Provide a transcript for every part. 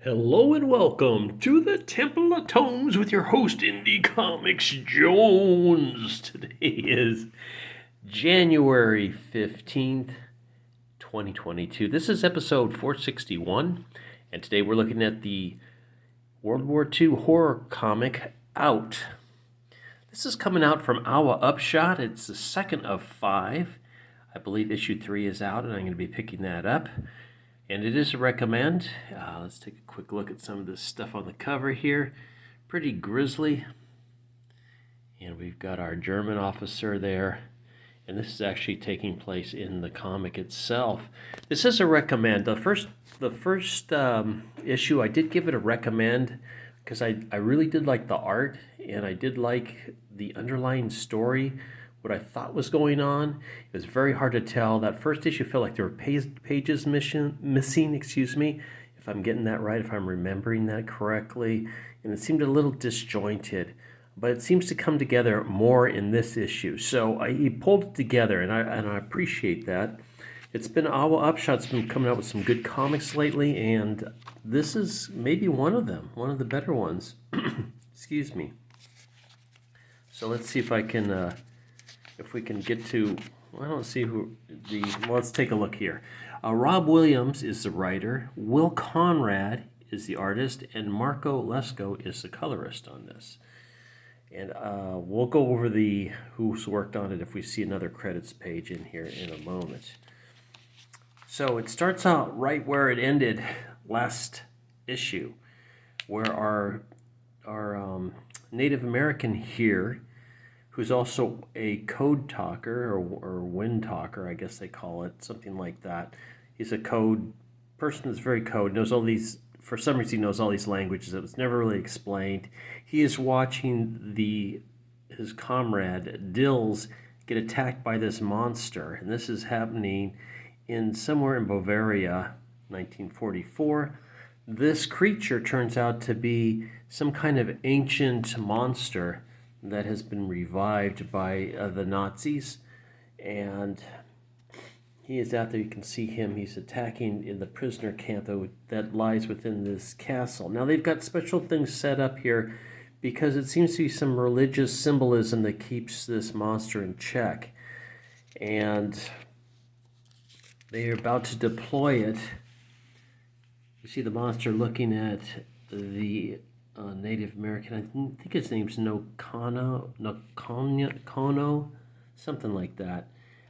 Hello and welcome to the Temple of Tomes with your host, Indie Comics Jones. Today is January 15th, 2022. This is episode 461, and today we're looking at the World War II horror comic Out. This is coming out from Awa Upshot. It's the second of 5. I believe issue 3 is out, and I'm going to be picking that up. And it is a recommend. Let's take a quick look at some of this stuff on the cover here. Pretty grisly. And we've got our German officer there. And this is actually taking place in the comic itself. This is a recommend. The first issue, I did give it a recommend because I really did like the art, and I did like the underlying story, what I thought was going on. It was very hard to tell. That first issue felt like there were pages missing, if I'm getting that right, if I'm remembering that correctly. And it seemed a little disjointed, but it seems to come together more in this issue. So he pulled it together, and I appreciate that. It's been Awa Upshot's been coming out with some good comics lately, and this is maybe one of them, one of the better ones. Excuse me. So let's see if I can... if we can get to, I don't see who well, let's take a look here. Rob Williams is the writer, Will Conrad is the artist, and Marco Lesko is the colorist on this. And we'll go over who's worked on it if we see another credits page in here in a moment. So it starts out right where it ended last issue, where our Native American here, who's also a code talker or wind talker, I guess they call it, something like that. He's a code person that's very code, knows all these, for some reason he knows all these languages. It was never really explained. He is watching his comrade, Dills, get attacked by this monster, and this is happening somewhere in Bavaria, 1944. This creature turns out to be some kind of ancient monster that has been revived by the Nazis, and he is out there. You can see him. He's attacking in the prisoner camp that lies within this castle. Now they've got special things set up here because it seems to be some religious symbolism that keeps this monster in check, and they are about to deploy it. You see the monster looking at the Native American. I think his name's Kono, something like that.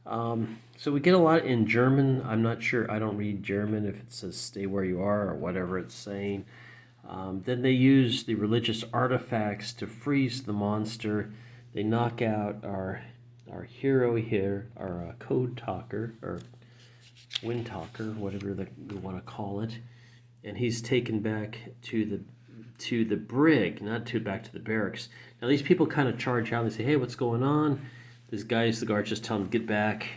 So we get a lot in German. I'm not sure. I don't read German if it says "stay where you are" or whatever it's saying. Then they use the religious artifacts to freeze the monster. They knock out our hero here, our code talker or wind talker, whatever you want to call it, and he's taken back to the brig, back to the barracks. Now these people kind of charge out. They say, "Hey, what's going on?" These guys, the guards, just tell them, "Get back."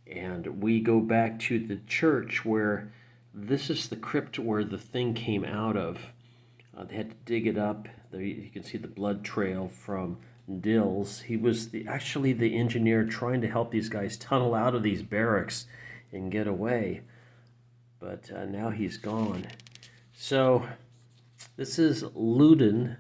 And we go back to the church where this is the crypt where the thing came out of. They had to dig it up. There you can see the blood trail from Dills. He was actually the engineer trying to help these guys tunnel out of these barracks and get away. But now he's gone. So this is Luden,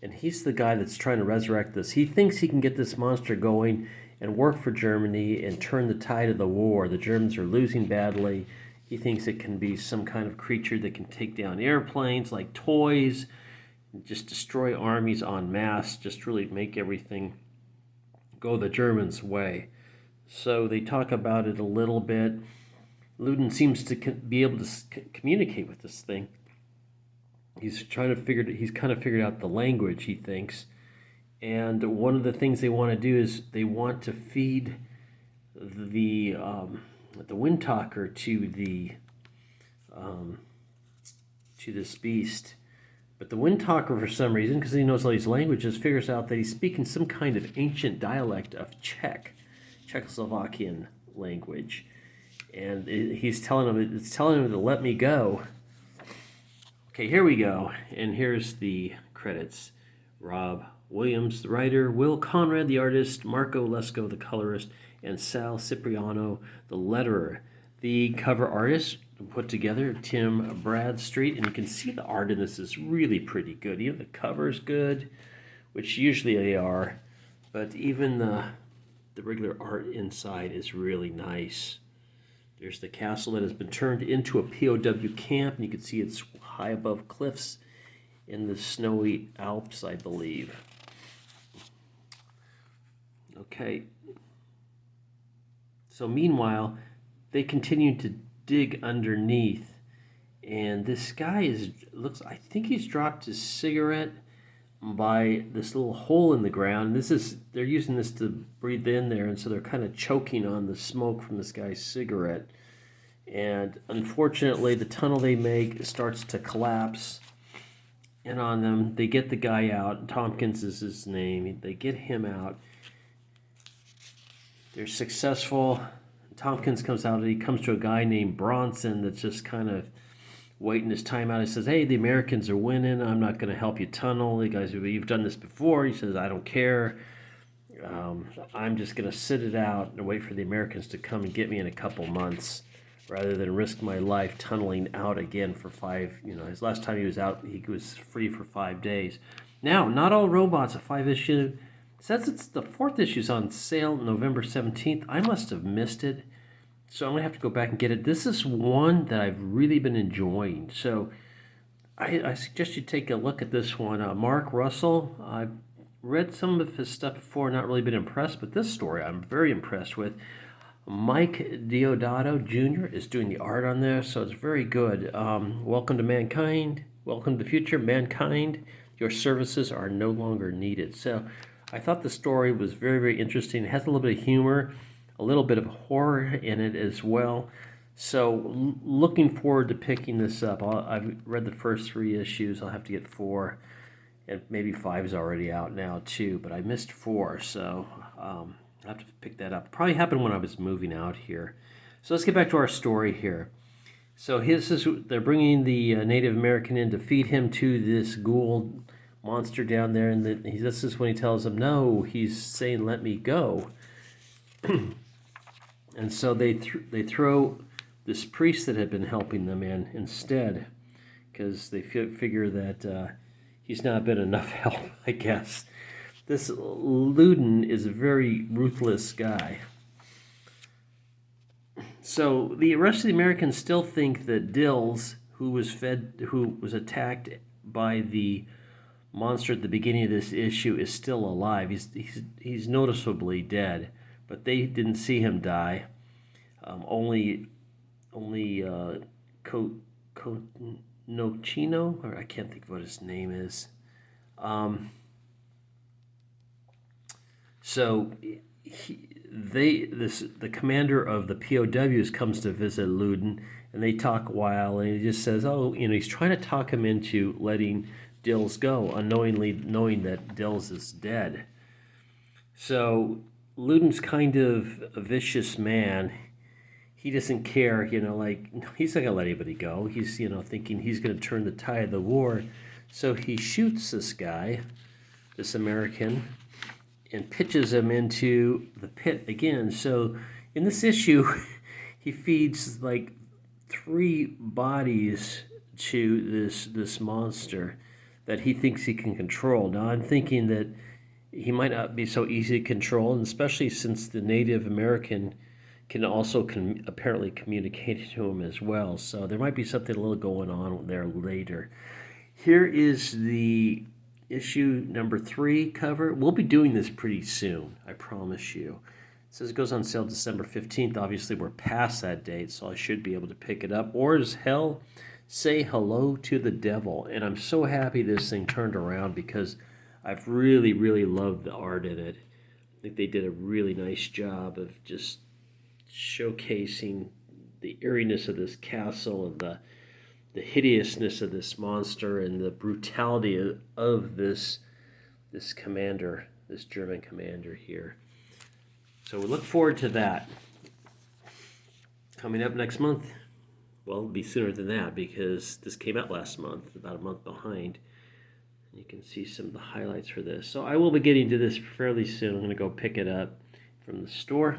and he's the guy that's trying to resurrect this. He thinks he can get this monster going and work for Germany and turn the tide of the war. The Germans are losing badly. He thinks it can be some kind of creature that can take down airplanes like toys, just destroy armies en masse, just really make everything go the Germans' way. So they talk about it a little bit. Luden seems to be able to communicate with this thing. He's kind of figured out the language, he thinks. And one of the things they want to do is they want to feed the wind talker to this beast. But the wind talker, for some reason, because he knows all these languages, figures out that he's speaking some kind of ancient dialect of Czechoslovakian language. And it's telling him to let me go. Okay, here we go, and here's the credits. Rob Williams, the writer, Will Conrad, the artist, Marco Lesko, the colorist, and Sal Cipriano, the letterer. The cover artist put together, Tim Bradstreet, and you can see the art in this is really pretty good. Even the cover's good, which usually they are, but even the regular art inside is really nice. There's the castle that has been turned into a POW camp, and you can see it's high above cliffs in the snowy Alps, I believe. Okay. So meanwhile, they continue to dig underneath, and this guy I think he's dropped his cigarette by this little hole in the ground. They're using this to breathe in there, and so they're kind of choking on the smoke from this guy's cigarette. And unfortunately, the tunnel they make starts to collapse in on them. They get the guy out. Tompkins is his name. They get him out. They're successful. Tompkins comes out, and he comes to a guy named Bronson that's just kind of waiting his time out. He says, "Hey, the Americans are winning. I'm not going to help you tunnel. The guys, you've done this before." He says, "I don't care. I'm just going to sit it out and wait for the Americans to come and get me in a couple months, rather than risk my life tunneling out again for 5, his last time he was out, he was free for 5 days. Now, not all robots, a 5-issue, says it's the 4th issue's on sale November 17th. I must have missed it, so I'm going to have to go back and get it. This is one that I've really been enjoying, so I suggest you take a look at this one. Mark Russell, I've read some of his stuff before, not really been impressed, but this story I'm very impressed with. Mike Deodato Jr. is doing the art on this, so it's very good. Welcome to mankind. Welcome to the future, mankind. Your services are no longer needed. So I thought the story was very, very interesting. It has a little bit of humor, a little bit of horror in it as well. So looking forward to picking this up. I've read the first 3 issues. I'll have to get 4, and maybe 5 is already out now too, but I missed 4, so I'll have to pick that up. Probably happened when I was moving out here. So let's get back to our story here. So they're bringing the Native American in to feed him to this ghoul monster down there, and this is when he tells them no. He's saying, "Let me go." And so they throw this priest that had been helping them in instead, because they figure that he's not been enough help, I guess. This Loudon is a very ruthless guy. So the rest of the Americans still think that Dills, who was attacked by the monster at the beginning of this issue, is still alive. He's noticeably dead, but they didn't see him die. Only Nocino, or I can't think of what his name is. So the commander of the POWs comes to visit Loudon, and they talk a while, and he just says, he's trying to talk him into letting Dills go, unknowingly knowing that Dills is dead. So Loudon's kind of a vicious man. He doesn't care, he's not going to let anybody go. He's, thinking he's going to turn the tide of the war. So he shoots this guy, this American, and pitches him into the pit again. So in this issue, he feeds 3 bodies to this monster that he thinks he can control. Now I'm thinking that he might not be so easy to control, and especially since the Native American can also apparently communicate to him as well. So there might be something a little going on there later. Here is the issue number 3 cover. We'll be doing this pretty soon, I promise you. It says it goes on sale December 15th. Obviously, we're past that date, so I should be able to pick it up. Or as hell, say hello to the devil. And I'm so happy this thing turned around, because I've really, really loved the art in it. I think they did a really nice job of just showcasing the eeriness of this castle and the hideousness of this monster and the brutality of this commander, this German commander here. So we look forward to that. Coming up next month, well, it'll be sooner than that, because this came out last month, about a month behind. And you can see some of the highlights for this. So I will be getting to this fairly soon. I'm going to go pick it up from the store.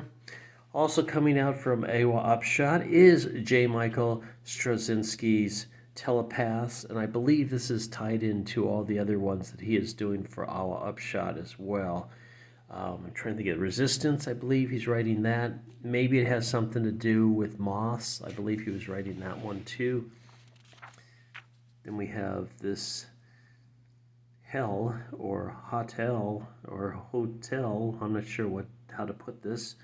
Also coming out from AWA Upshot is J. Michael Straczynski's Telepaths, and I believe this is tied into all the other ones that he is doing for AWA Upshot as well. I'm trying to get Resistance. I believe he's writing that. Maybe it has something to do with Moss. I believe he was writing that one too. Then we have this Hell or Hotel or Hotel. I'm not sure how to put this.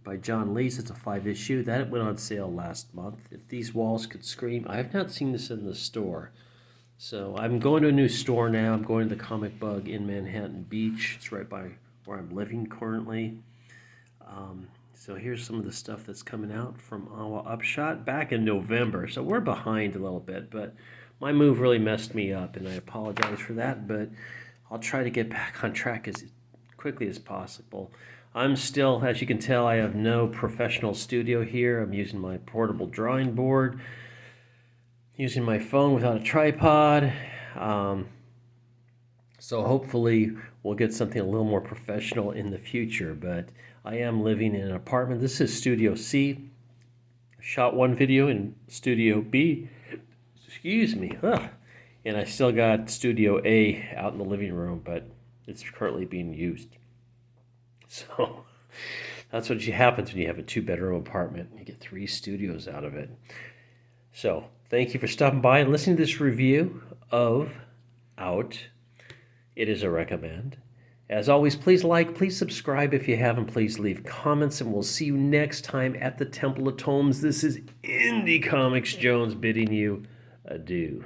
By John Lees. It's a 5-issue. That went on sale last month. If These Walls Could Scream. I have not seen this in the store. So I'm going to a new store now. I'm going to the Comic Bug in Manhattan Beach. It's right by where I'm living currently. So here's some of the stuff that's coming out from AWA Upshot back in November. So we're behind a little bit, but my move really messed me up, and I apologize for that, but I'll try to get back on track as quickly as possible. I'm still, as you can tell, I have no professional studio here. I'm using my portable drawing board, using my phone without a tripod. So hopefully we'll get something a little more professional in the future, but I am living in an apartment. This is Studio C. I shot one video in Studio B. Excuse me. And I still got Studio A out in the living room, but it's currently being used. So that's what happens when you have a 2-bedroom apartment. You get 3 studios out of it. So thank you for stopping by and listening to this review of Out. It is a recommend. As always, please like, please subscribe if you haven't, please leave comments, and we'll see you next time at the Temple of Tomes. This is Indie Comics Jones bidding you adieu.